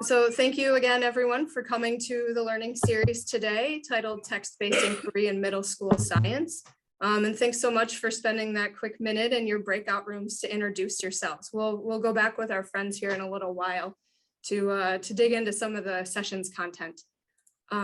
So thank you again, everyone, for coming to the learning series today titled Text-Based Inquiry in Middle School Science. And thanks so much for spending that quick minute in your breakout rooms to introduce yourselves. We'll go back with our friends here in a little while to dig into some of the session's content.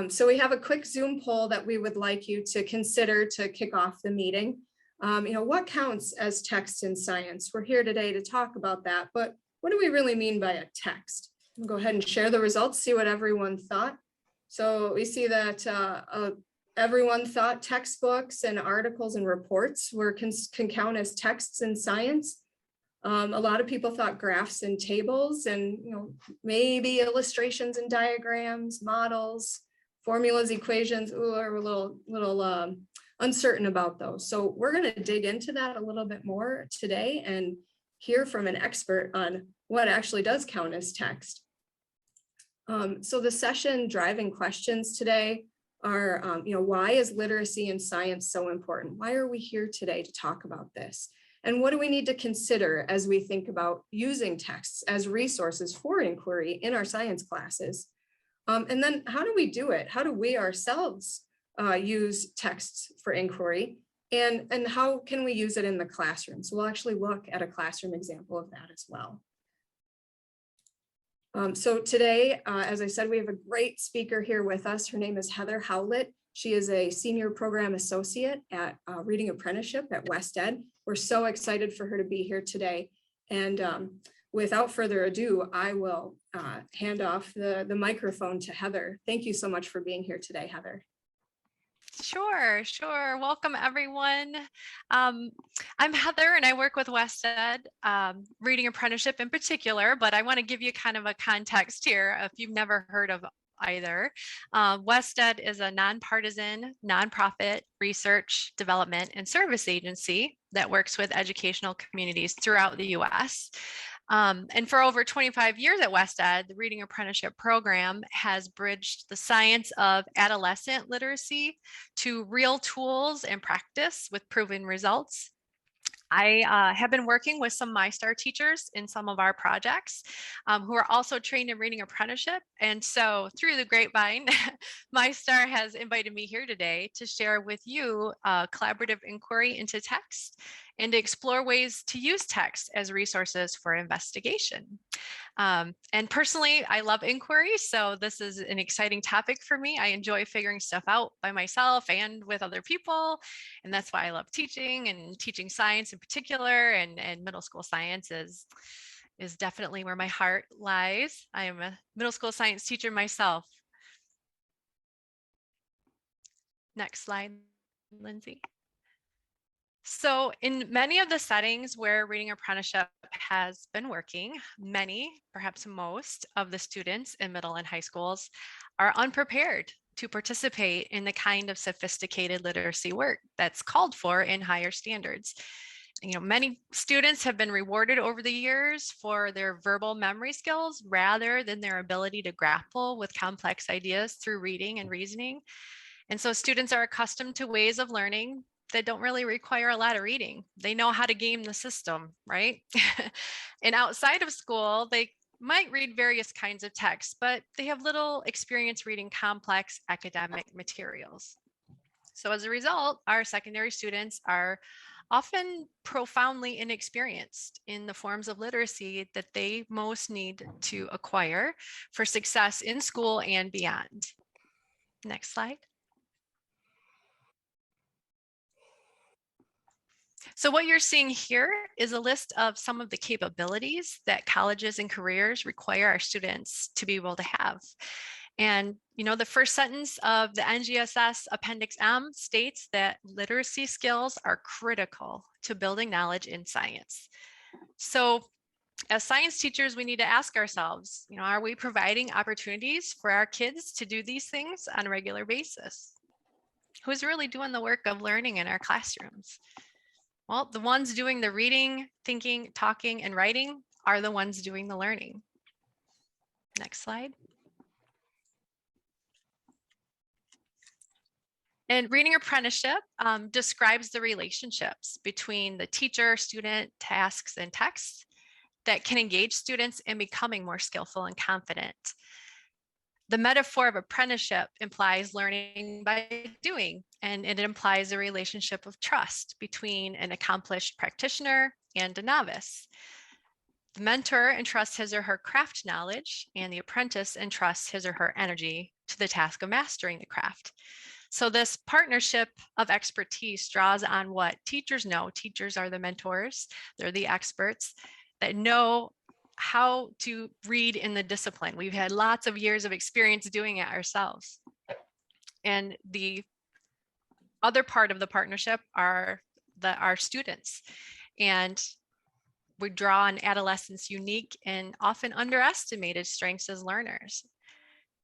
So we have a quick Zoom poll that we would like you to consider to kick off the meeting. What counts as text in science? We're here today to talk about that, but what do we really mean by a text? We'll go ahead and share the results, see what everyone thought. So we see that everyone thought textbooks and articles and reports can count as texts in science. A lot of people thought graphs and tables and maybe illustrations and diagrams, models, formulas, equations. Ooh, we're a little uncertain about those. So we're going to dig into that a little bit more today and hear from an expert on what actually does count as text. So the session driving questions today are, why is literacy in science so important? Why are we here today to talk about this? And what do we need to consider as we think about using texts as resources for inquiry in our science classes? And then how do we do it? How do we ourselves use texts for inquiry? And how can we use it in the classroom? So we'll actually look at a classroom example of that as well. So today, as I said, we have a great speaker here with us. Her name is Heather Howlett. She is a senior program associate at Reading Apprenticeship at West Ed. We're so excited for her to be here today. And without further ado, I will hand off the microphone to Heather. Thank you so much for being here today, Heather. Sure. Welcome, everyone. I'm Heather, and I work with West Ed, Reading Apprenticeship in particular, but I want to give you kind of a context here if you've never heard of either. West Ed is a nonpartisan, nonprofit research, development, and service agency that works with educational communities throughout the U.S. And for over 25 years at West Ed, the Reading Apprenticeship program has bridged the science of adolescent literacy to real tools and practice with proven results. I have been working with some MyStar teachers in some of our projects who are also trained in Reading Apprenticeship. And so through the grapevine, MyStar has invited me here today to share with you collaborative inquiry into text and to explore ways to use text as resources for investigation. And personally, I love inquiry, so this is an exciting topic for me. I enjoy figuring stuff out by myself and with other people, and that's why I love teaching and teaching science in particular, and middle school science is definitely where my heart lies. I am a middle school science teacher myself. Next slide, Lindsay. So in many of the settings where Reading Apprenticeship has been working, many, perhaps most, of the students in middle and high schools are unprepared to participate in the kind of sophisticated literacy work that's called for in higher standards. Many students have been rewarded over the years for their verbal memory skills rather than their ability to grapple with complex ideas through reading and reasoning. And so students are accustomed to ways of learning that don't really require a lot of reading. They know how to game the system, right? And outside of school, they might read various kinds of texts, but they have little experience reading complex academic materials. So as a result, our secondary students are often profoundly inexperienced in the forms of literacy that they most need to acquire for success in school and beyond. Next slide. So what you're seeing here is a list of some of the capabilities that colleges and careers require our students to be able to have. And the first sentence of the NGSS Appendix M states that literacy skills are critical to building knowledge in science. So as science teachers, we need to ask ourselves, are we providing opportunities for our kids to do these things on a regular basis? Who's really doing the work of learning in our classrooms? Well, the ones doing the reading, thinking, talking, and writing are the ones doing the learning. Next slide. And Reading Apprenticeship describes the relationships between the teacher, student, tasks, and texts. that can engage students in becoming more skillful and confident. The metaphor of apprenticeship implies learning by doing, and it implies a relationship of trust between an accomplished practitioner and a novice. The mentor entrusts his or her craft knowledge, and the apprentice entrusts his or her energy to the task of mastering the craft. So this partnership of expertise draws on what teachers know. Teachers are the mentors, they're the experts that know how to read in the discipline. We've had lots of years of experience doing it ourselves. And the other part of the partnership are our students. And we draw on adolescents' unique and often underestimated strengths as learners.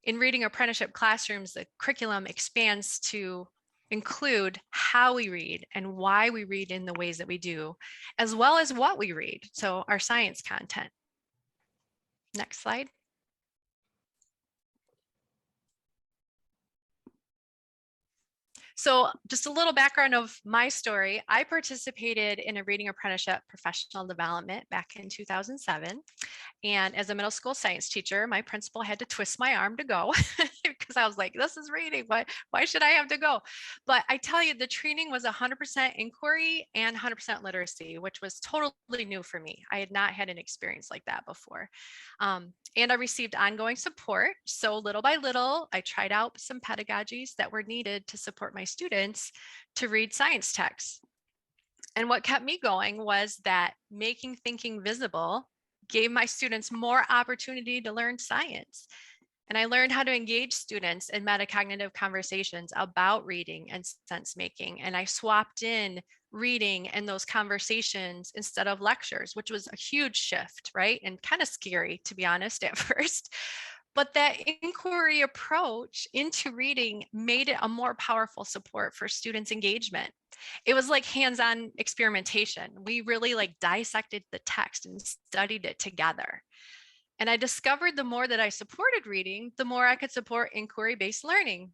In reading apprenticeship classrooms, the curriculum expands to include how we read and why we read in the ways that we do, as well as what we read, so our science content. Next slide. So just a little background of my story. I participated in a reading apprenticeship professional development back in 2007. And as a middle school science teacher, my principal had to twist my arm to go because I was like, this is reading. Why should I have to go? But I tell you, the training was 100% inquiry and 100% literacy, which was totally new for me. I had not had an experience like that before. And I received ongoing support. So little by little, I tried out some pedagogies that were needed to support my students to read science texts. And what kept me going was that making thinking visible gave my students more opportunity to learn science. And I learned how to engage students in metacognitive conversations about reading and sense making. And I swapped in reading and those conversations instead of lectures, which was a huge shift, right? And kind of scary, to be honest, at first. But that inquiry approach into reading made it a more powerful support for students' engagement. It was like hands-on experimentation. We really dissected the text and studied it together. And I discovered the more that I supported reading, the more I could support inquiry-based learning.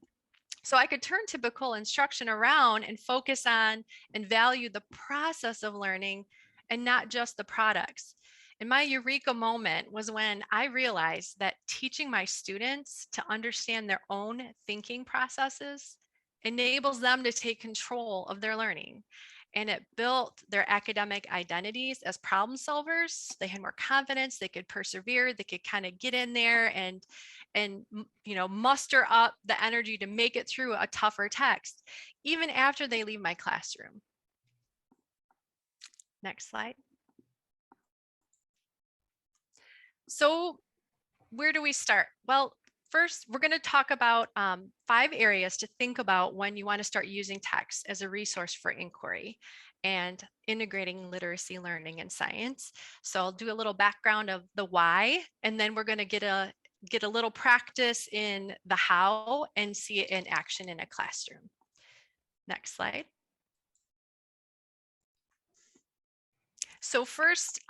So I could turn typical instruction around and focus on and value the process of learning and not just the products. And my eureka moment was when I realized that teaching my students to understand their own thinking processes enables them to take control of their learning. And it built their academic identities as problem solvers. They had more confidence, they could persevere, they could kind of get in there and muster up the energy to make it through a tougher text, even after they leave my classroom. Next slide. So where do we start? Well, first, we're going to talk about 5 areas to think about when you want to start using text as a resource for inquiry and integrating literacy learning and science. So I'll do a little background of the why, and then we're going to get a little practice in the how and see it in action in a classroom. Next slide. So first,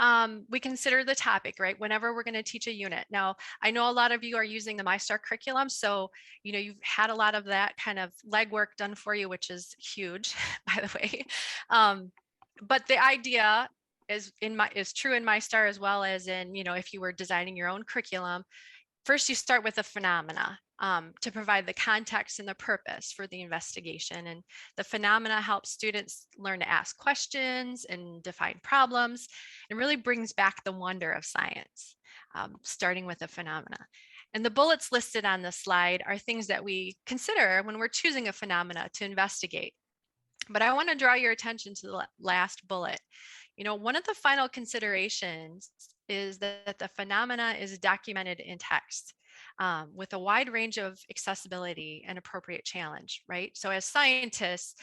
we consider the topic, right? Whenever we're going to teach a unit. Now, I know a lot of you are using the MyStar curriculum, so you've had a lot of that kind of legwork done for you, which is huge, by the way. But the idea is true in MyStar as well as in if you were designing your own curriculum. First, you start with a phenomena to provide the context and the purpose for the investigation. And the phenomena helps students learn to ask questions and define problems, and really brings back the wonder of science, starting with a phenomena. And the bullets listed on this slide are things that we consider when we're choosing a phenomena to investigate. But I want to draw your attention to the last bullet. One of the final considerations is that the phenomena is documented in text with a wide range of accessibility and appropriate challenge, right? So as scientists,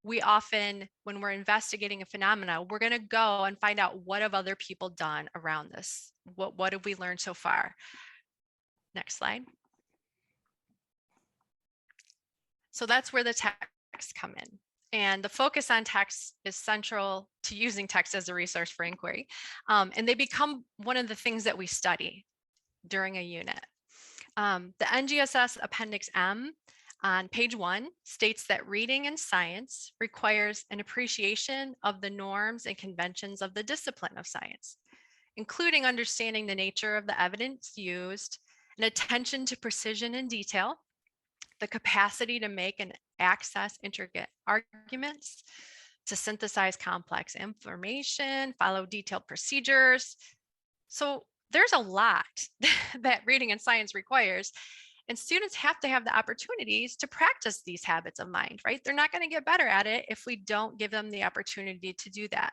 we often, when we're investigating a phenomena, we're going to go and find out what have other people done around this? What have we learned so far? Next slide. So that's where the texts come in. And the focus on text is central to using text as a resource for inquiry. And they become one of the things that we study during a unit. The NGSS Appendix M on page 1 states that reading in science requires an appreciation of the norms and conventions of the discipline of science. including understanding the nature of the evidence used, an attention to precision and detail, the capacity to make and access intricate arguments, to synthesize complex information, follow detailed procedures. So there's a lot that reading and science requires. And students have to have the opportunities to practice these habits of mind, right? They're not going to get better at it if we don't give them the opportunity to do that.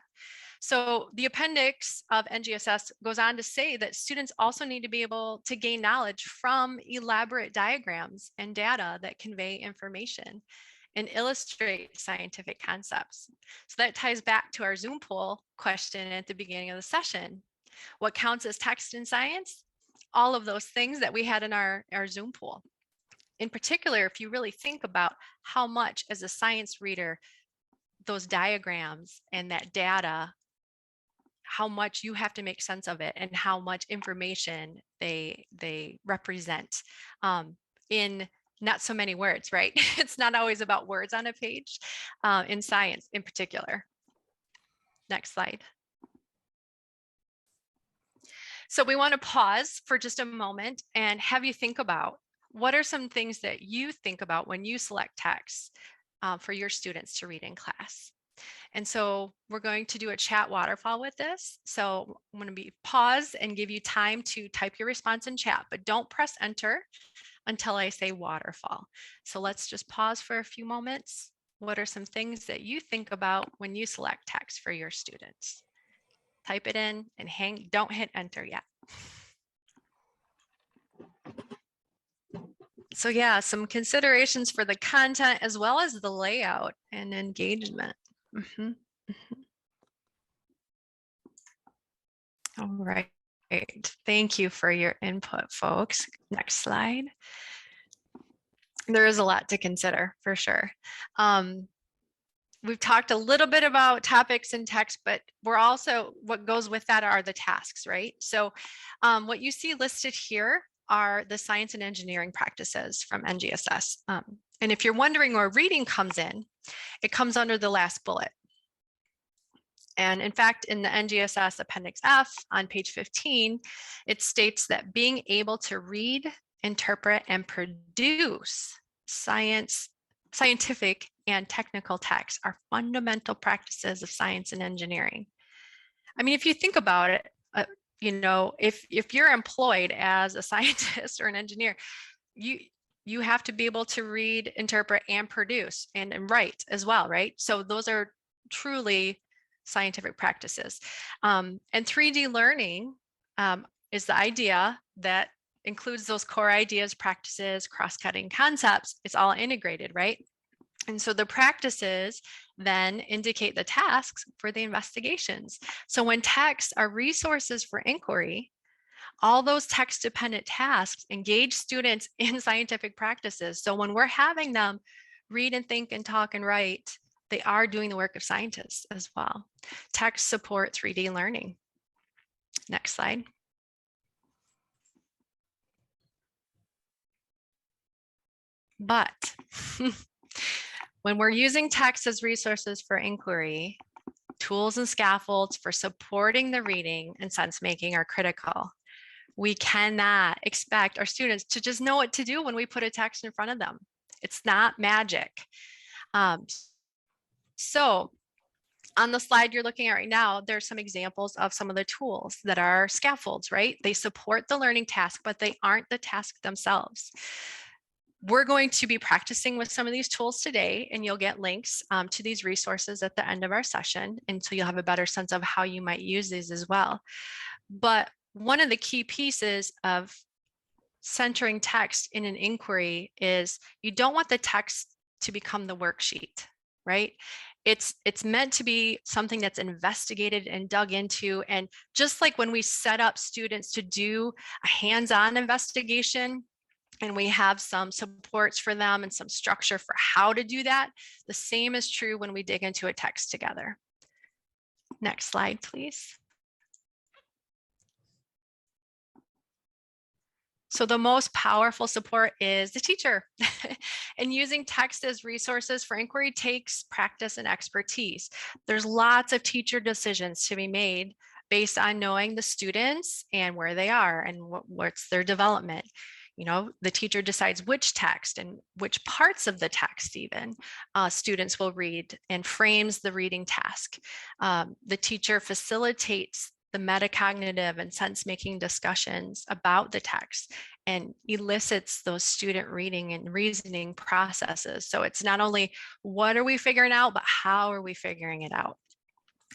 So the appendix of NGSS goes on to say that students also need to be able to gain knowledge from elaborate diagrams and data that convey information and illustrate scientific concepts. So that ties back to our Zoom poll question at the beginning of the session. What counts as text in science? All of those things that we had in our Zoom poll. In particular, if you really think about how much as a science reader, those diagrams and that data, how much you have to make sense of it and how much information they represent in not so many words, right? It's not always about words on a page in science in particular. Next slide. So we want to pause for just a moment and have you think about what are some things that you think about when you select texts for your students to read in class. And so we're going to do a chat waterfall with this. So I'm going to pause and give you time to type your response in chat, but don't press enter until I say waterfall. So let's just pause for a few moments. What are some things that you think about when you select text for your students? Type it in and don't hit enter yet. So yeah, some considerations for the content as well as the layout and engagement. All right, thank you for your input, folks. Next slide. There is a lot to consider for sure. We've talked a little bit about topics in text, but we're also, what goes with that are the tasks, right? So what you see listed here are the science and engineering practices from NGSS. And if you're wondering where reading comes in, it comes under the last bullet. And in fact, in the NGSS Appendix F on page 15, it states that being able to read, interpret, and produce scientific and technical texts are fundamental practices of science and engineering. I mean, if you think about it, you know, if you're employed as a scientist or an engineer, you have to be able to read, interpret, and produce and write as well, right? So those are truly scientific practices. And 3D learning is the idea that includes those core ideas, practices, cross-cutting concepts. It's all integrated, right? And so the practices then indicate the tasks for the investigations. So when texts are resources for inquiry, all those text-dependent tasks engage students in scientific practices. So when we're having them read and think and talk and write, they are doing the work of scientists as well. Texts support 3D learning. Next slide. But when we're using text as resources for inquiry, tools and scaffolds for supporting the reading and sense making are critical. We cannot expect our students to just know what to do when we put a text in front of them. It's not magic. So on the slide you're looking at right now, there's some examples of some of the tools that are scaffolds, right? They support the learning task, but they aren't the task themselves. We're going to be practicing with some of these tools today, and you'll get links to these resources at the end of our session. And so you'll have a better sense of how you might use these as well. But one of the key pieces of centering text in an inquiry is you don't want the text to become the worksheet, right? It's meant to be something that's investigated and dug into. And just like when we set up students to do a hands-on investigation, and we have some supports for them and some structure for how to do that, the same is true when we dig into a text together. Next slide, please. So the most powerful support is the teacher. And using text as resources for inquiry takes practice and expertise. There's lots of teacher decisions to be made based on knowing the students and where they are and what's their development. The teacher decides which text and which parts of the text even students will read and frames the reading task. The teacher facilitates the metacognitive and sense-making discussions about the text and elicits those student reading and reasoning processes. So it's not only what are we figuring out, but how are we figuring it out?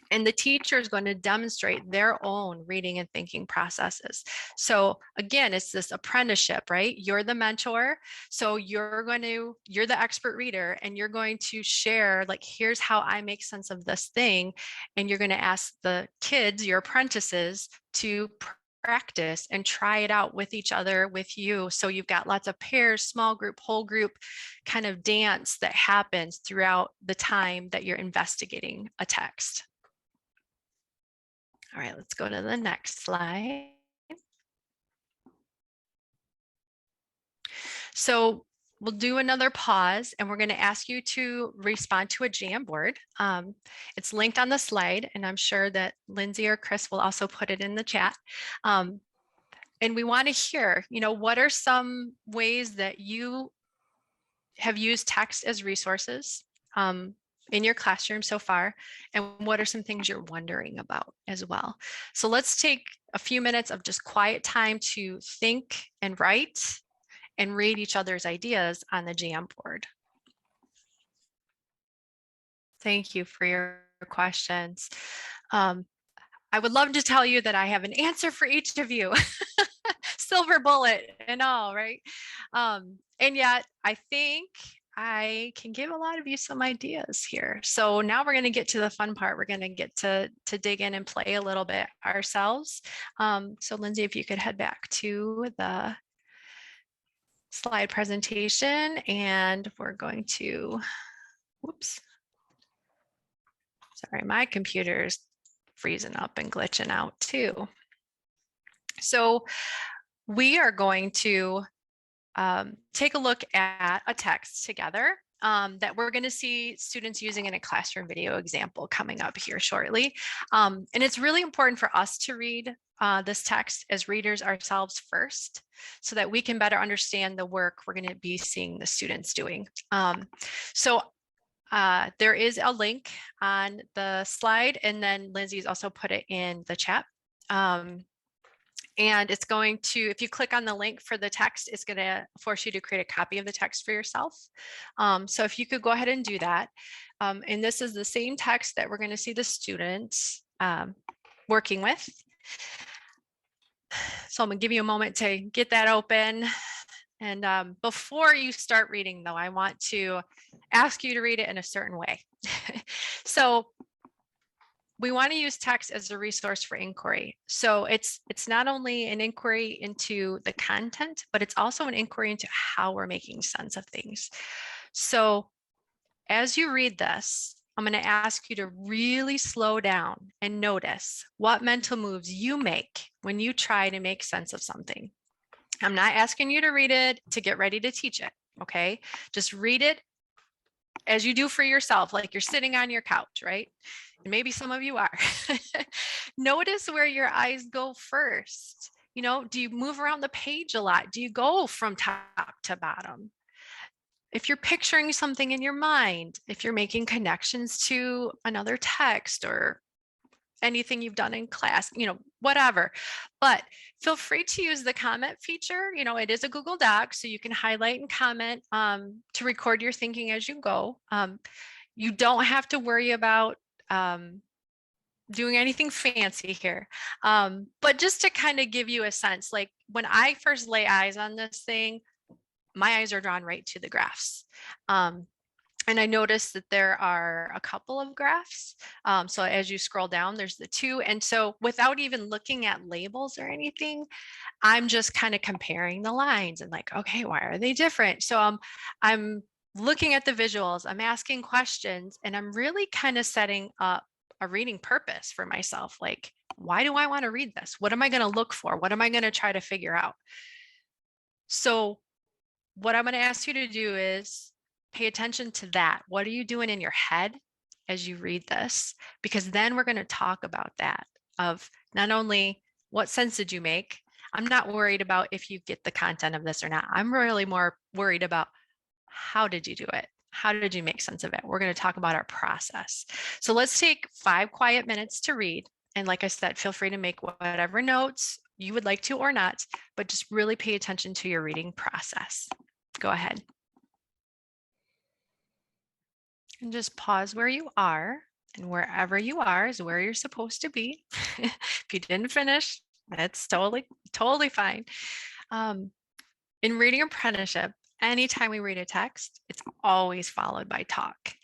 And the teacher is going to demonstrate their own reading and thinking processes. So again, it's this apprenticeship, right? You're the mentor. So you're the expert reader, and you're going to share, like, here's how I make sense of this thing. And you're going to ask the kids, your apprentices, to practice and try it out with each other, with you. So you've got lots of pairs, small group, whole group kind of dance that happens throughout the time that you're investigating a text. All right, let's go to the next slide. So we'll do another pause, and we're going to ask you to respond to a Jamboard. It's linked on the slide, and I'm sure that Lindsay or Chris will also put it in the chat. And we want to hear, what are some ways that you have used text as resources in your classroom so far, and what are some things you're wondering about as well. So let's take a few minutes of just quiet time to think and write and read each other's ideas on the Jamboard. Thank you for your questions. I would love to tell you that I have an answer for each of you, silver bullet and all, right? And yet I think I can give a lot of you some ideas here. So now we're going to get to the fun part. We're going to get to dig in and play a little bit ourselves. So Lindsay, if you could head back to the slide presentation, and we're going to, whoops. Sorry, my computer's freezing up and glitching out too. So we are going to take a look at a text together that we're going to see students using in a classroom video example coming up here shortly. And it's really important for us to read this text as readers ourselves first, so that we can better understand the work we're going to be seeing the students doing. So there is a link on the slide, and then Lindsay's also put it in the chat. And it's going to, if you click on the link for the text, it's going to force you to create a copy of the text for yourself. So if you could go ahead and do that. And this is the same text that we're going to see the students working with. So I'm going to give you a moment to get that open. And before you start reading, though, I want to ask you to read it in a certain way. So we want to use text as a resource for inquiry. So it's not only an inquiry into the content, but it's also an inquiry into how we're making sense of things. So as you read this, I'm going to ask you to really slow down and notice what mental moves you make when you try to make sense of something. I'm not asking you to read it to get ready to teach it, okay? Just read it as you do for yourself, like you're sitting on your couch, right? And maybe some of you are. Notice where your eyes go first. Do you move around the page a lot? Do you go from top to bottom? If you're picturing something in your mind, if you're making connections to another text or anything you've done in class, whatever. But feel free to use the comment feature. It is a Google Doc, so you can highlight and comment to record your thinking as you go. You don't have to worry about doing anything fancy here. But just to kind of give you a sense, like when I first lay eyes on this thing, my eyes are drawn right to the graphs. And I noticed that there are a couple of graphs. So as you scroll down, there's the two. And so without even looking at labels or anything, I'm just kind of comparing the lines and like, okay, why are they different? So I'm looking at the visuals, I'm asking questions, and I'm really kind of setting up a reading purpose for myself. Like, why do I want to read this? What am I going to look for? What am I going to try to figure out? So what I'm going to ask you to do is pay attention to that. What are you doing in your head as you read this? Because then we're going to talk about that, of Not only what sense did you make? I'm not worried about if you get the content of this or not. I'm really more worried about how did you do it? How did you make sense of it? We're going to talk about our process. So let's take 5 quiet minutes to read. And like I said, feel free to make whatever notes you would like to or not, but just really pay attention to your reading process. Go ahead. And just pause where you are, and wherever you are is where you're supposed to be. If you didn't finish, that's totally fine. In reading apprenticeship, anytime we read a text, it's always followed by talk.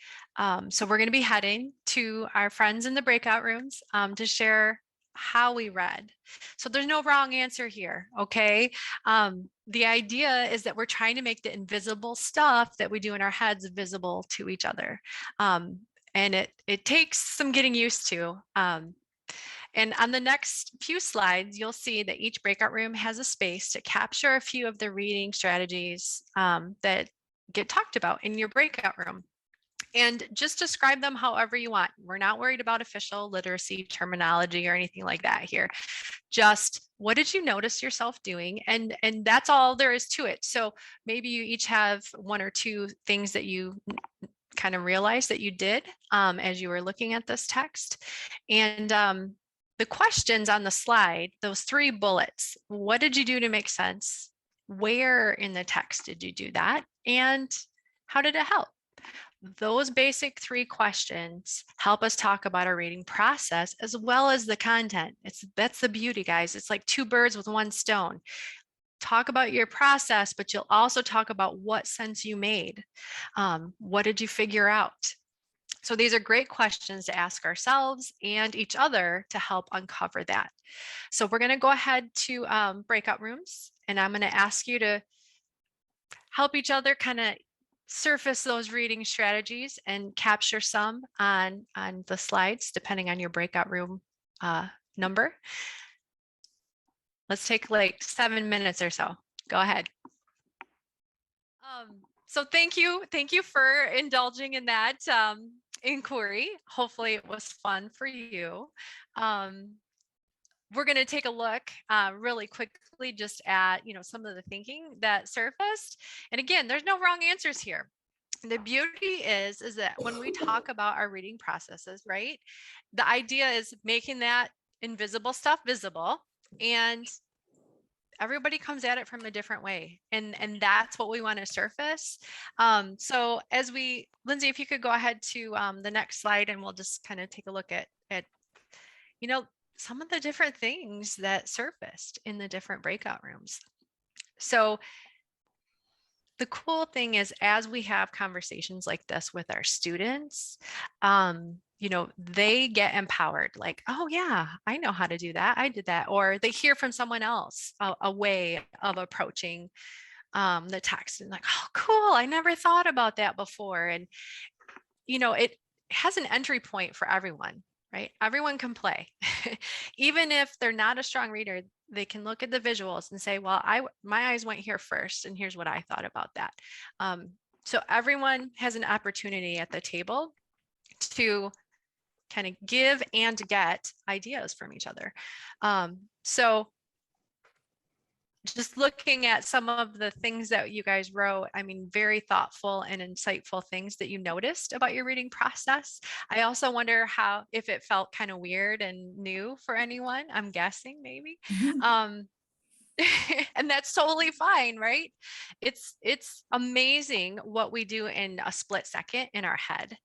So we're going to be heading to our friends in the breakout rooms to share how we read. So there's no wrong answer here, okay? The idea is that we're trying to make the invisible stuff that we do in our heads visible to each other. And it takes some getting used to. And on the next few slides, you'll see that each breakout room has a space to capture a few of the reading strategies that get talked about in your breakout room. And just describe them however you want. We're not worried about official literacy terminology or anything like that here. Just what did you notice yourself doing? And that's all there is to it. So maybe you each have 1 or 2 things that you kind of realized that you did as you were looking at this text. And the questions on the slide, those 3 bullets, what did you do to make sense? Where in the text did you do that? And how did it help? Those basic 3 questions help us talk about our reading process as well as the content. That's the beauty, guys. It's like 2 birds with 1 stone. Talk about your process, but you'll also talk about what sense you made. What did you figure out? So these are great questions to ask ourselves and each other to help uncover that. So we're going to go ahead to breakout rooms, and I'm going to ask you to help each other kind of surface those reading strategies and capture some on the slides, depending on your breakout room number. Let's take like 7 minutes or so. Go ahead. So thank you for indulging in that inquiry. Hopefully it was fun for you. We're going to take a look really quickly just at some of the thinking that surfaced. And again, there's no wrong answers here. The beauty is that when we talk about our reading processes, right, the idea is making that invisible stuff visible, and everybody comes at it from a different way, and that's what we want to surface. So as Lindsay, if you could go ahead to the next slide, and we'll just kind of take a look at some of the different things that surfaced in the different breakout rooms. So the cool thing is, as we have conversations like this with our students, they get empowered, like, oh yeah, I know how to do that. I did that. Or they hear from someone else a way of approaching the text, and like, oh, cool, I never thought about that before. And, it has an entry point for everyone, right? Everyone can play. Even if they're not a strong reader, they can look at the visuals and say, well, my eyes went here first, and here's what I thought about that. So everyone has an opportunity at the table to kind of give and get ideas from each other. So just looking at some of the things that you guys wrote, I mean, very thoughtful and insightful things that you noticed about your reading process. I also wonder if it felt kind of weird and new for anyone. I'm guessing maybe. And that's totally fine, right? It's amazing what we do in a split second in our head.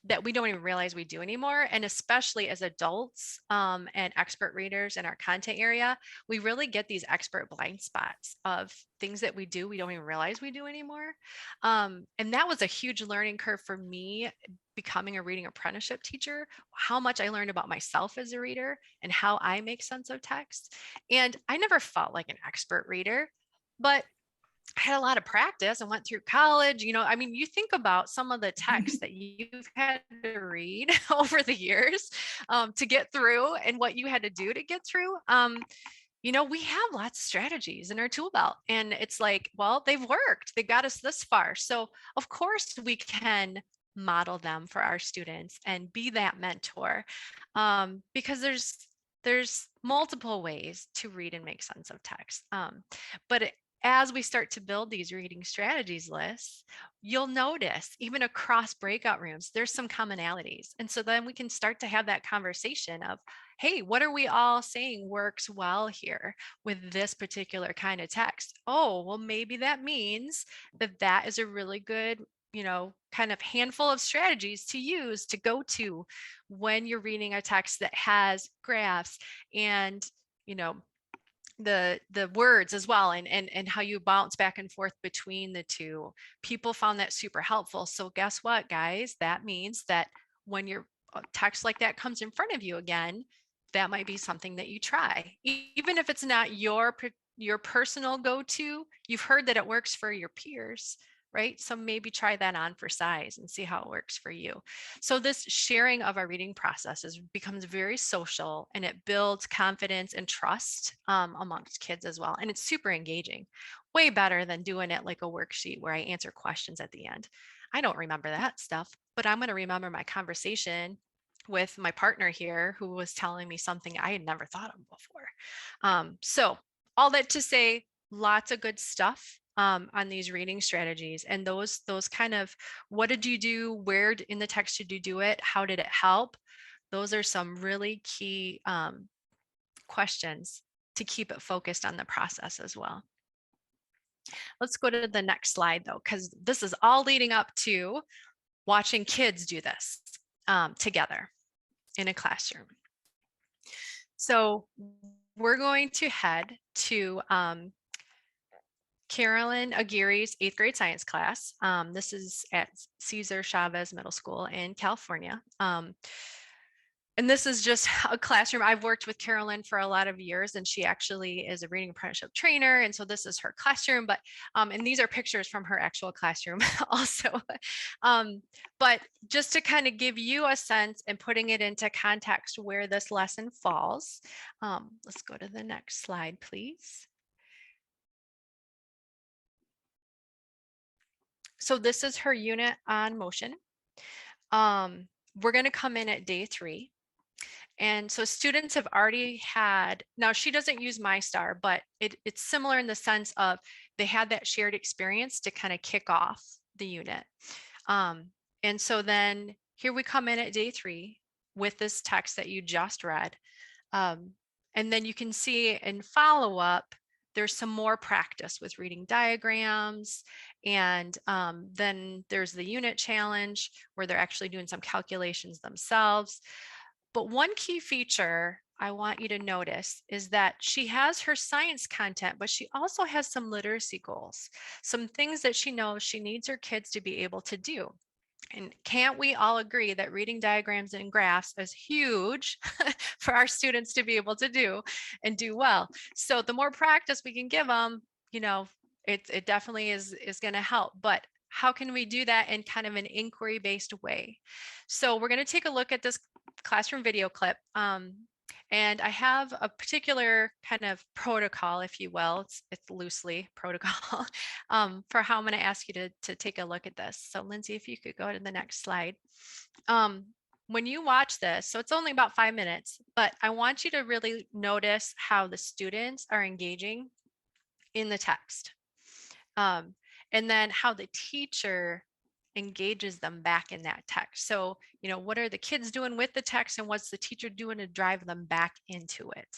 That we don't even realize we do anymore. And especially as adults and expert readers in our content area, we really get these expert blind spots of things that we do we don't even realize we do anymore. And that was a huge learning curve for me, becoming a reading apprenticeship teacher, how much I learned about myself as a reader and how I make sense of text. And I never felt like an expert reader, but I had a lot of practice and went through college. I mean, you think about some of the texts that you've had to read over the years to get through, and what you had to do to get through. We have lots of strategies in our tool belt, and it's like, well, they've worked. They got us this far. So of course we can model them for our students and be that mentor, because there's there's multiple ways to read and make sense of text. As we start to build these reading strategies lists, you'll notice even across breakout rooms, there's some commonalities. And so then we can start to have that conversation of, hey, what are we all saying works well here with this particular kind of text? Oh, well, maybe that means that that is a really good, kind of handful of strategies to use to go to when you're reading a text that has graphs and, you know, the words as well, and how you bounce back and forth between the two. People found that super helpful. So guess what, guys? That means that when your text like that comes in front of you again, that might be something that you try. Even if it's not your personal go-to, you've heard that it works for your peers, right? So maybe try that on for size and see how it works for you. So this sharing of our reading processes becomes very social, and it builds confidence and trust amongst kids as well. And it's super engaging, way better than doing it like a worksheet where I answer questions at the end. I don't remember that stuff, but I'm going to remember my conversation with my partner here who was telling me something I had never thought of before. So all that to say, lots of good stuff on these reading strategies, and those kind of, what did you do, where in the text did you do it, how did it help? Those are some really key questions to keep it focused on the process as well. Let's go to the next slide though, because this is all leading up to watching kids do this together in a classroom. So we're going to head to Carolyn Aguirre's 8th grade science class. This is at Cesar Chavez Middle School in California. And this is just a classroom. I've worked with Carolyn for a lot of years, and she actually is a reading apprenticeship trainer. And so this is her classroom, and these are pictures from her actual classroom also. But just to kind of give you a sense and putting it into context where this lesson falls, let's go to the next slide, please. So this is her unit on motion. We're going to come in at day 3. And so students have already had, now she doesn't use MyStar, but it's similar in the sense of they had that shared experience to kind of kick off the unit. And so then here we come in at day 3 with this text that you just read. And then you can see in follow-up, there's some more practice with reading diagrams. And then there's the unit challenge where they're actually doing some calculations themselves. But one key feature I want you to notice is that she has her science content, but she also has some literacy goals, some things that she knows she needs her kids to be able to do. And can't we all agree that reading diagrams and graphs is huge for our students to be able to do and do well? So the more practice we can give them, it definitely is going to help. But how can we do that in kind of an inquiry-based way? So we're going to take a look at this classroom video clip. And I have a particular kind of protocol, if you will, it's loosely protocol for how I'm going to ask you to take a look at this. So Lindsay, if you could go to the next slide. When you watch this, so it's only about 5 minutes, but I want you to really notice how the students are engaging in the text. And then how the teacher engages them back in that text. So, what are the kids doing with the text, and what's the teacher doing to drive them back into it?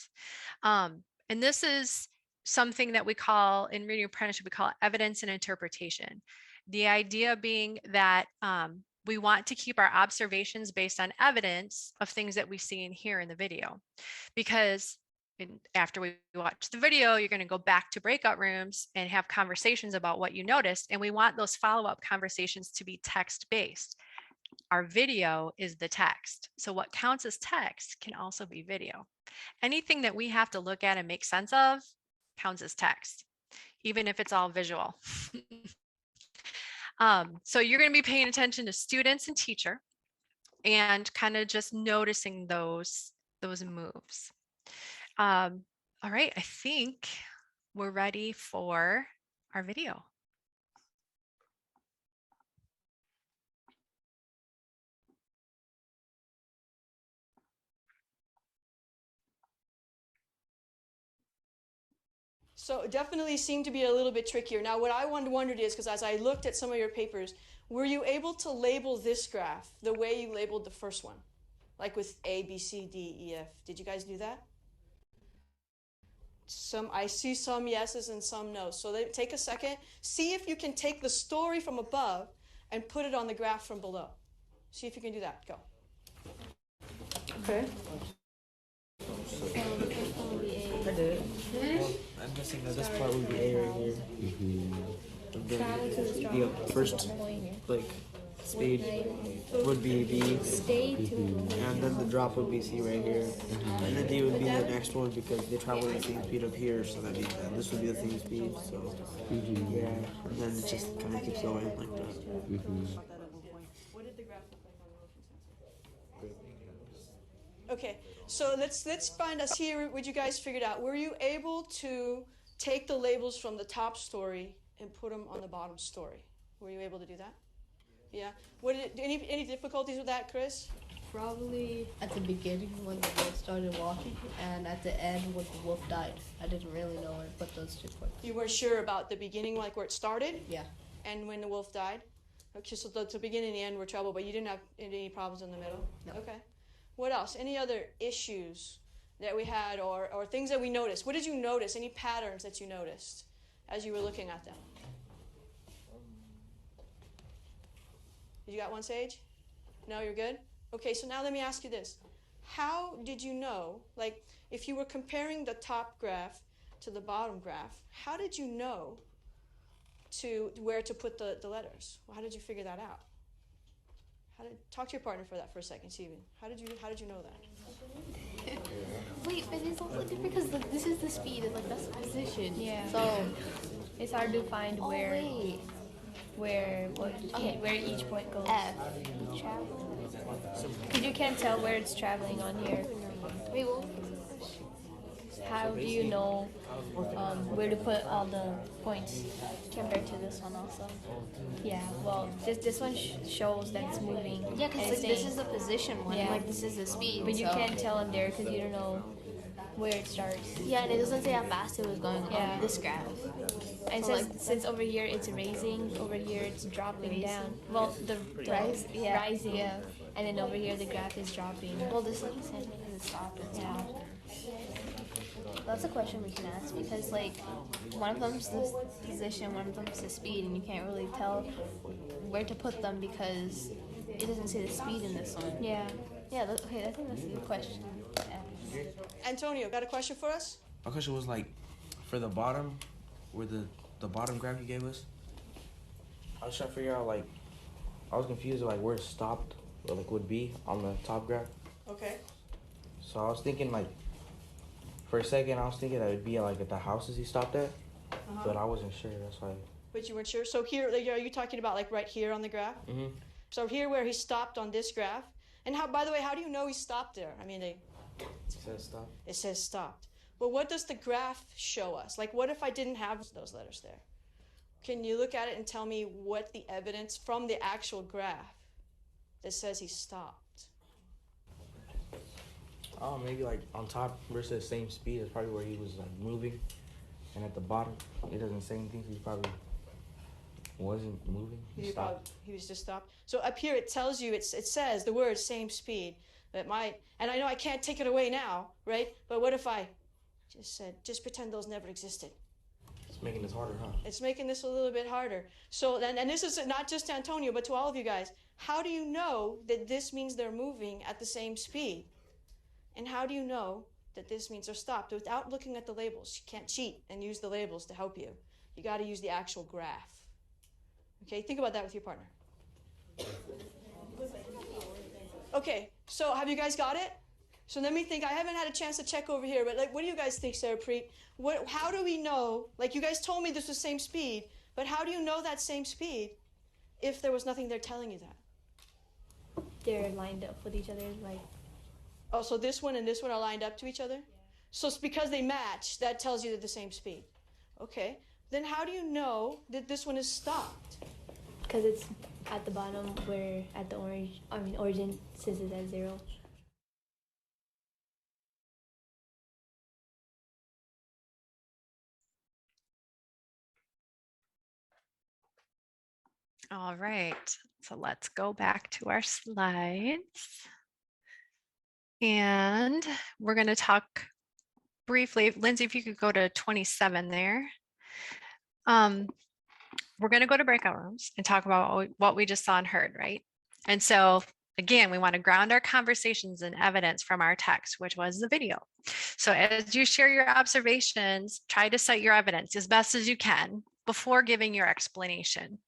And this is something that we call, in reading apprenticeship, we call evidence and interpretation. The idea being that we want to keep our observations based on evidence of things that we see and hear in the video, because after we watch the video, you're going to go back to breakout rooms and have conversations about what you noticed. And we want those follow-up conversations to be text-based. Our video is the text. So what counts as text can also be video. Anything that we have to look at and make sense of counts as text, even if it's all visual. So you're going to be paying attention to students and teacher and kind of just noticing those moves. All right, I think we're ready for our video. So it definitely seemed to be a little bit trickier. Now what I wondered is, because as I looked at some of your papers, were you able to label this graph the way you labeled the first one? Like with A, B, C, D, E, F. Did you guys do that? I see some yeses and some no's. So take a second. See if you can take the story from above and put it on the graph from below. See if you can do that. Go. Okay. I did. I'm guessing that this part would be A right here. The first like speed would be B, and then the drop would be C right here, and then D would be the next one because they travel at the same speed up here, so that means that this would be the same speed. So yeah, and then it just kind of keeps going like that. What did the graph look like on the motion sensor? Okay, so let's find us here what you guys figured out. Were you able to take the labels from the top story and put them on the bottom story? Were you able to do that? Yeah. Any difficulties with that, Chris? Probably at the beginning when the wolf started walking, and at the end when the wolf died. I didn't really know where to put those 2 points. You weren't sure about the beginning, like where it started? Yeah. And when the wolf died? Okay, so the beginning and the end were trouble, but you didn't have any problems in the middle? No. Okay. What else? Any other issues that we had or things that we noticed? What did you notice? Any patterns that you noticed as you were looking at them? You got one, Sage? No, you're good? Okay, so now let me ask you this. How did you know, like if you were comparing the top graph to the bottom graph, how did you know where to put the letters? Well, how did you figure that out? Talk to your partner for that for a second, Steven. How did you know that? Wait, but it's also different because this is the speed and like that's the position. Yeah. So It's hard to find where each point goes. F. Because you can't tell where it's traveling on here. Wait, well, How do you know where to put all the points compared to this one also? Yeah, well, this one shows that it's moving. yeah, and because it's this staying. is the position one, Yeah. like this is the speed. But you so- can't tell on there because you don't know where it starts. Yeah, and it doesn't say how fast it was going Yeah. on this graph. And So, since, like, since over here it's raising, over here it's dropping Raising? down. Well, the Rise? Yeah. rising, Yeah. and then over here the graph is dropping. Well, this is the same because it stopped and Yeah. stopped. That's a question we can ask because, like, one of them's the position, one of them's the speed, and you can't really tell where to put them because it doesn't say the speed in this one. Yeah. Yeah, okay, I think that's a good question. Yeah. Antonio, got a question for us? My question was like, for the bottom, where the bottom graph you gave us, I was trying to figure out like, I was confused like where it stopped or like would be on the top graph. Okay. So I was thinking like, for a second I was thinking that it'd be like at the houses he stopped at, but I wasn't sure. That's why. But you weren't sure. So here, like, are you talking about like right here on the graph? Mhm. So here where he stopped on this graph, and how? By the way, how do you know he stopped there? I mean, It says stop. it says stopped. But what does the graph show us? Like, what if I didn't have those letters there? Can you look at it and tell me what the evidence from the actual graph that says he stopped? Oh, maybe like on top versus the same speed is probably where he was like moving, and at the bottom it doesn't say anything. So he probably wasn't moving. He stopped. He was just stopped. So up here it tells you, it says the word same speed. That might, and I know I can't take it away now, right? But what if I just pretend those never existed? It's making this harder, huh? It's making this a little bit harder. So, and this is not just to Antonio, but to all of you guys. How do you know that this means they're moving at the same speed? And how do you know that this means they're stopped? Without looking at the labels. You can't cheat and use the labels to help you. You got to use the actual graph. Okay, think about that with your partner. Okay, so have you guys got it? So let me think. I haven't had a chance to check over here, but like, what do you guys think, Sarah Preet? How do we know? Like, you guys told me this was same speed, but how do you know that same speed if there was nothing there telling you that? They're lined up with each other, like. Oh, so this one and this one are lined up to each other? So it's because they match, that tells you they're the same speed. Okay, then how do you know that this one is stopped? Because it's at the bottom where at the origin says it's at 0. All right, so let's go back to our slides. And we're going to talk briefly. Lindsay, if you could go to 27 there. We're going to go to breakout rooms and talk about what we just saw and heard, right? And so again, we want to ground our conversations in evidence from our text, which was the video. So as you share your observations, try to cite your evidence as best as you can before giving your explanation.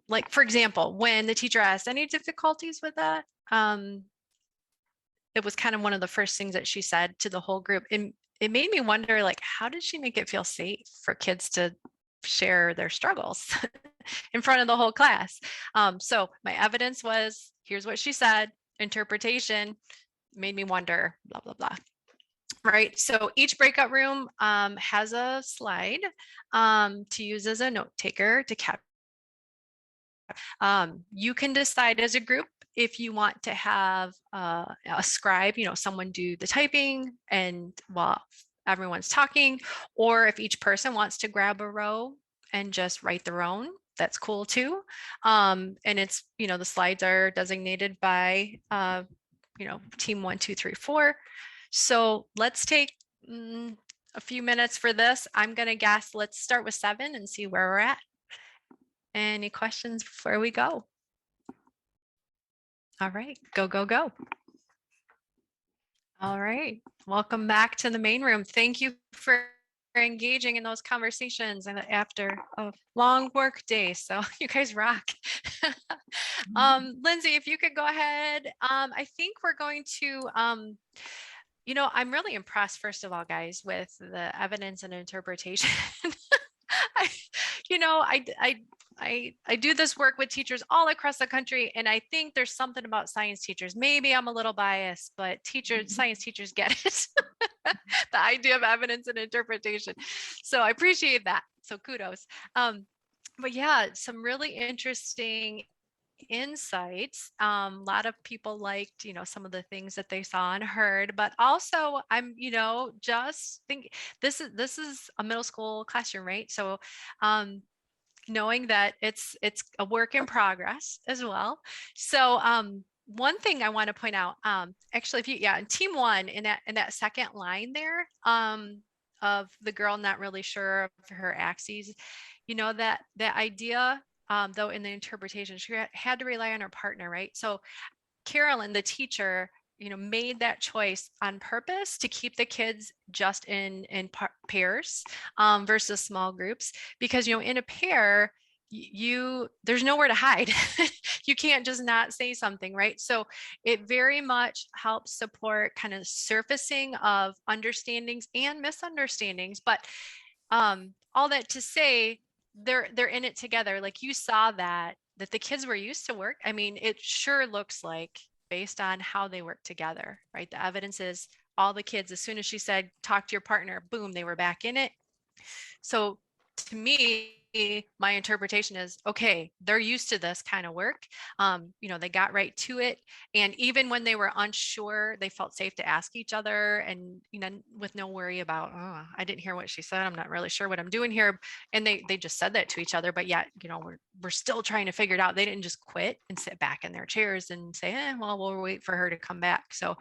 Like, for example, when the teacher asked any difficulties with that, it was kind of one of the first things that she said to the whole group. And it made me wonder, like, how did she make it feel safe for kids to share their struggles in front of the whole class? So my evidence was, here's what she said. Interpretation made me wonder, blah, blah, blah. Right. So each breakout room has a slide to use as a note taker to capture. You can decide as a group if you want to have a scribe, someone do the typing and while everyone's talking, or if each person wants to grab a row and just write their own, that's cool too. And it's, the slides are designated by, team 1, 2, 3, 4. So let's take a few minutes for this. I'm going to guess, let's start with 7 and see where we're at. Any questions before we go? All right, go, go, go. All right, welcome back to the main room. Thank you for engaging in those conversations and after a long work day. So you guys rock. Lindsay, if you could go ahead. I think we're going to, I'm really impressed, first of all, guys, with the evidence and interpretation. I do this work with teachers all across the country, and I think there's something about science teachers. Maybe I'm a little biased, but science teachers get it. The idea of evidence and interpretation. So I appreciate that. So kudos. But yeah, some really interesting insights. A lot of people liked, some of the things that they saw and heard, but also I'm, just think this is a middle school classroom, right? So knowing that it's a work in progress as well. So one thing I want to point out, actually, in team 1, in that second line there, of the girl not really sure of her axes, that idea, though in the interpretation, she had to rely on her partner, right? So Carolyn, the teacher, made that choice on purpose to keep the kids just in pairs versus small groups, because in a pair, there's nowhere to hide. You can't just not say something, right? So it very much helps support kind of surfacing of understandings and misunderstandings. But all that to say, they're in it together. Like you saw that the kids were used to work. I mean, it sure looks like, based on how they work together, right? The evidence is all the kids, as soon as she said, talk to your partner, boom, they were back in it. So to me, my interpretation is, okay, they're used to this kind of work. They got right to it. And even when they were unsure, they felt safe to ask each other, and, with no worry about, oh, I didn't hear what she said. I'm not really sure what I'm doing here. And they just said that to each other, but yet, we're still trying to figure it out. They didn't just quit and sit back in their chairs and say, well, we'll wait for her to come back. So,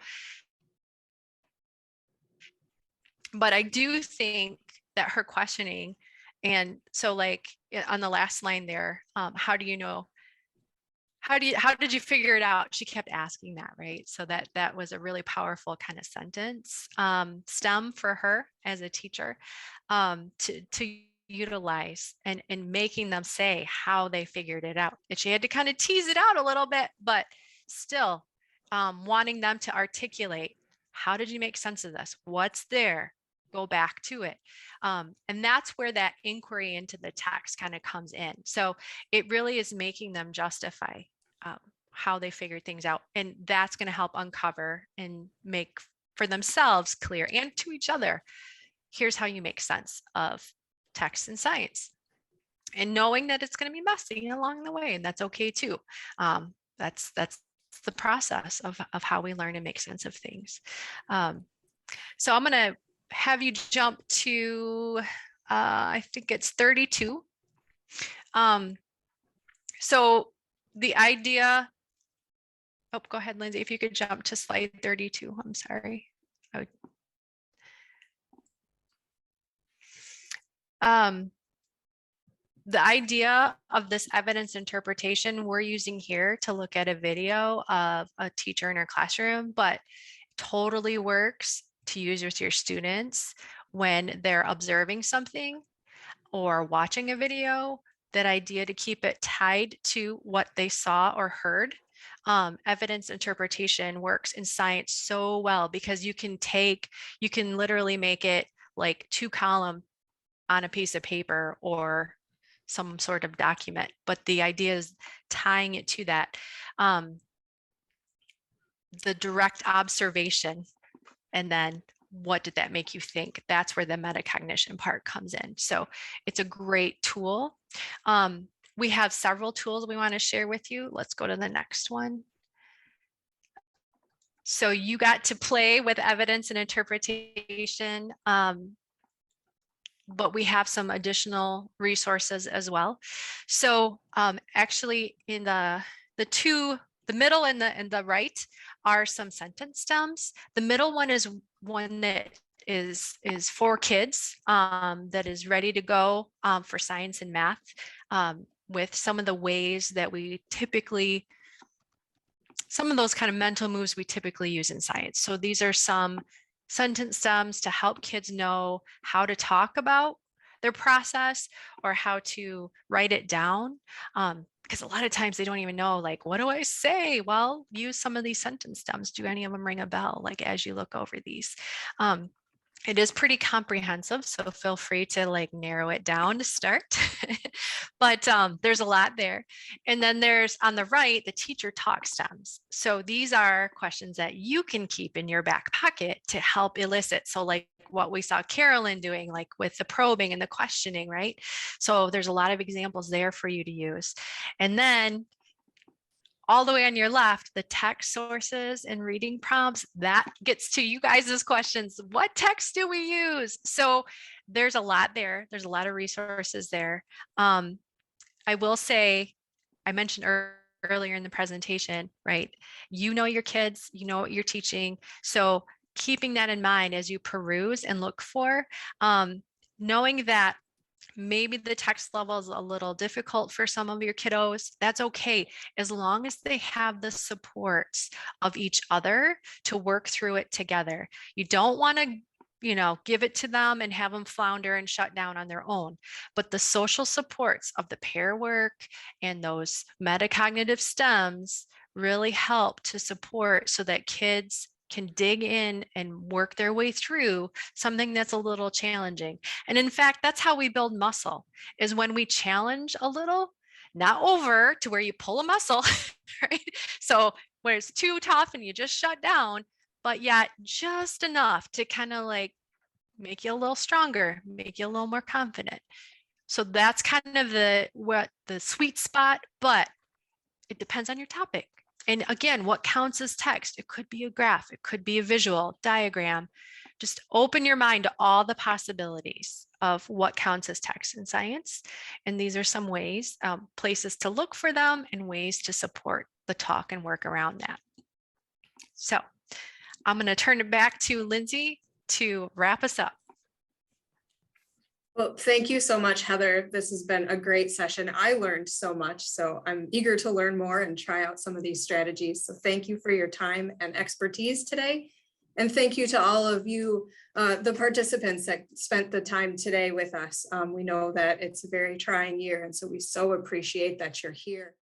but I do think that her questioning, and so like on the last line there, how do you know, how did you figure it out? She kept asking that, right? So that was a really powerful kind of sentence, stem for her as a teacher, to utilize and making them say how they figured it out. And she had to kind of tease it out a little bit, but still wanting them to articulate, how did you make sense of this? What's there? Go back to it. And that's where that inquiry into the text kind of comes in. So it really is making them justify how they figured things out. And that's going to help uncover and make for themselves clear, and to each other, here's how you make sense of text and science. And knowing that it's going to be messy along the way, and that's okay too. That's the process of how we learn and make sense of things. So I'm going to have you jump to, I think it's 32. So the idea, oh, go ahead, Lindsay, if you could jump to slide 32, I'm sorry. The idea of this evidence interpretation we're using here to look at a video of a teacher in her classroom, but totally works to use with your students when they're observing something or watching a video. That idea to keep it tied to what they saw or heard. Evidence interpretation works in science so well because you can literally make it like 2-column on a piece of paper or some sort of document, but the idea is tying it to that, the direct observation, and then what did that make you think? That's where the metacognition part comes in. So it's a great tool. We have several tools we want to share with you. Let's go to the next one. So you got to play with evidence and interpretation. But we have some additional resources as well. So actually in the middle and the right are some sentence stems. The middle one is one that is for kids, that is ready to go for science and math, with some of the ways that we typically, some of those kind of mental moves we typically use in science. So these are some sentence stems to help kids know how to talk about their process or how to write it down. Because a lot of times they don't even know, like, what do I say? Well, use some of these sentence stems. Do any of them ring a bell? Like as you look over these. It is pretty comprehensive, so feel free to like narrow it down to start. But there's a lot there. And then there's on the right, the teacher talk stems. So these are questions that you can keep in your back pocket to help elicit. So like what we saw Carolyn doing, like with the probing and the questioning, right? So there's a lot of examples there for you to use. And then all the way on your left, the text sources and reading prompts, that gets to you guys' questions. What text do we use? So there's a lot there. There's a lot of resources there. I will say, I mentioned earlier in the presentation, right? You know your kids, you know what you're teaching. So keeping that in mind as you peruse and look for, knowing that maybe the text level is a little difficult for some of your kiddos, that's okay, as long as they have the supports of each other to work through it together. You don't want to, give it to them and have them flounder and shut down on their own. But the social supports of the pair work and those metacognitive stems really help to support so that kids can dig in and work their way through something that's a little challenging. And in fact, that's how we build muscle, is when we challenge a little, not over to where you pull a muscle, right? So where it's too tough and you just shut down, but yet just enough to kind of like make you a little stronger, make you a little more confident. So that's kind of the sweet spot, but it depends on your topic. And again, what counts as text? It could be a graph, it could be a visual diagram. Just open your mind to all the possibilities of what counts as text in science. And these are some ways, places to look for them and ways to support the talk and work around that. So I'm going to turn it back to Lindsay to wrap us up. Well, thank you so much, Heather. This has been a great session. I learned so much, so I'm eager to learn more and try out some of these strategies. So thank you for your time and expertise today. And thank you to all of you, the participants that spent the time today with us. We know that it's a very trying year, and so we so appreciate that you're here.